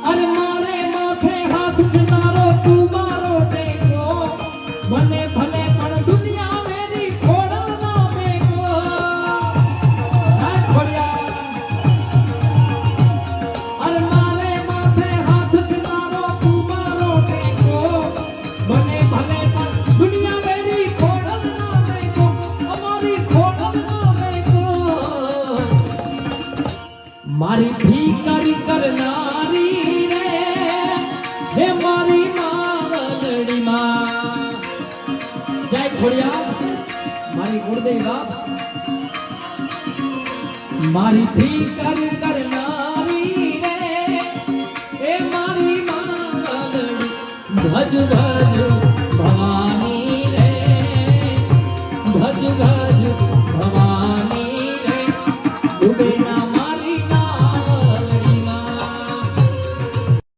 અરે મારે માથે હાથ છે તારો તું મારો ટેકો મને ભલે પણ દુનિયા મેરી ખોડા ના મેકો અરે મારે માથે હાથ છે તારો તું મારો ટેકો મને ભલે પણ દુનિયા મેરી ખોડા ના મેકો અમારી ખોડા ના મેકો મારી ભીકરી કરનારી રે હે મારી માવલડી માં જય ખોડિયાર મારી ગુરુદેવ બાપ મારી ભીકરી કરનારી રે હે મારી માવલડી ભજ ભજ ભવા